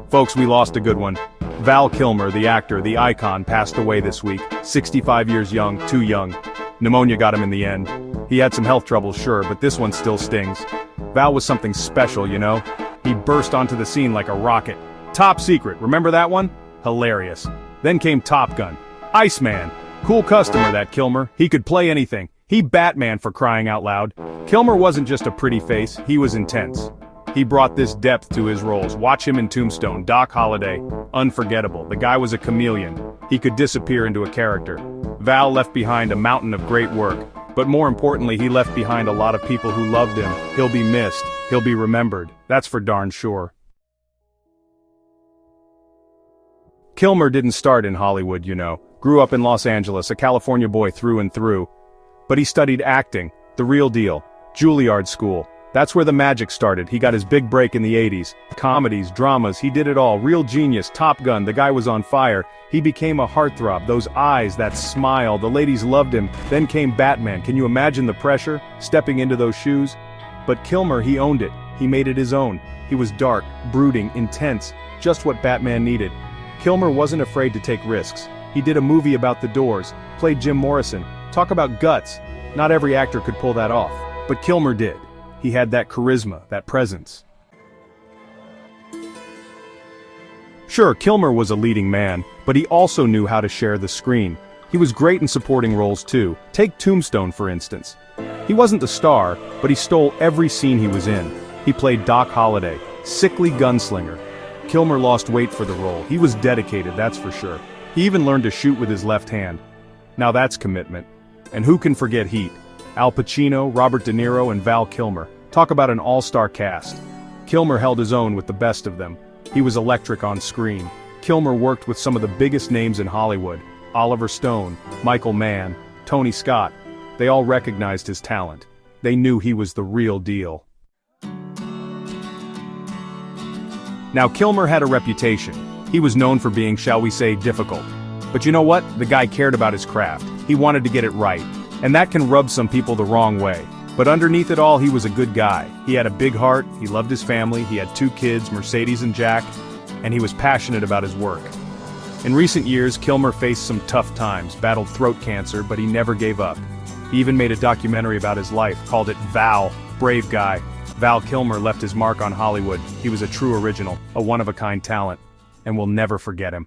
Folks, we lost a good one. Val Kilmer, the actor, the icon, passed away this week. 65 years young, too young. Pneumonia got him in the end. He had some health troubles, sure, but this one still stings. Val was something special, you know? He burst onto the scene like a rocket. Top Secret, remember that one? Hilarious. Then came Top Gun. Iceman. Cool customer, that Kilmer. He could play anything. He Batman, for crying out loud. Kilmer wasn't just a pretty face, he was intense. He brought this depth to his roles. Watch him in Tombstone, Doc Holliday. Unforgettable. The guy was a chameleon. He could disappear into a character. Val left behind a mountain of great work. But more importantly, he left behind a lot of people who loved him. He'll be missed. He'll be remembered. That's for darn sure. Kilmer didn't start in Hollywood, you know. Grew up in Los Angeles, a California boy through and through. But he studied acting, the real deal. Juilliard School. That's where the magic started. He got his big break in the 80s. Comedies, dramas, he did it all. Real genius, Top Gun, the guy was on fire. He became a heartthrob, those eyes, that smile, the ladies loved him. Then came Batman. Can you imagine the pressure, stepping into those shoes? But Kilmer, he owned it. He made it his own. He was dark, brooding, intense, just what Batman needed. Kilmer wasn't afraid to take risks. He did a movie about the Doors, played Jim Morrison. Talk about guts. Not every actor could pull that off. But Kilmer did. He had that charisma, that presence. Sure, Kilmer was a leading man, but he also knew how to share the screen. He was great in supporting roles too. Take Tombstone, for instance. He wasn't the star, but he stole every scene he was in. He played Doc Holliday, sickly gunslinger. Kilmer lost weight for the role. He was dedicated, that's for sure. He even learned to shoot with his left hand. Now that's commitment. And who can forget Heat? Al Pacino, Robert De Niro, and Val Kilmer. Talk about an all-star cast. Kilmer held his own with the best of them. He was electric on screen. Kilmer worked with some of the biggest names in Hollywood. Oliver Stone, Michael Mann, Tony Scott. They all recognized his talent. They knew he was the real deal. Now Kilmer had a reputation. He was known for being, shall we say, difficult. But you know what? The guy cared about his craft. He wanted to get it right. And that can rub some people the wrong way. But underneath it all, he was a good guy. He had a big heart, he loved his family, he had 2 kids, Mercedes and Jack, and he was passionate about his work. In recent years, Kilmer faced some tough times, battled throat cancer, but he never gave up. He even made a documentary about his life, called it Val, Brave Guy. Val Kilmer left his mark on Hollywood. He was a true original, a one-of-a-kind talent, and we'll never forget him.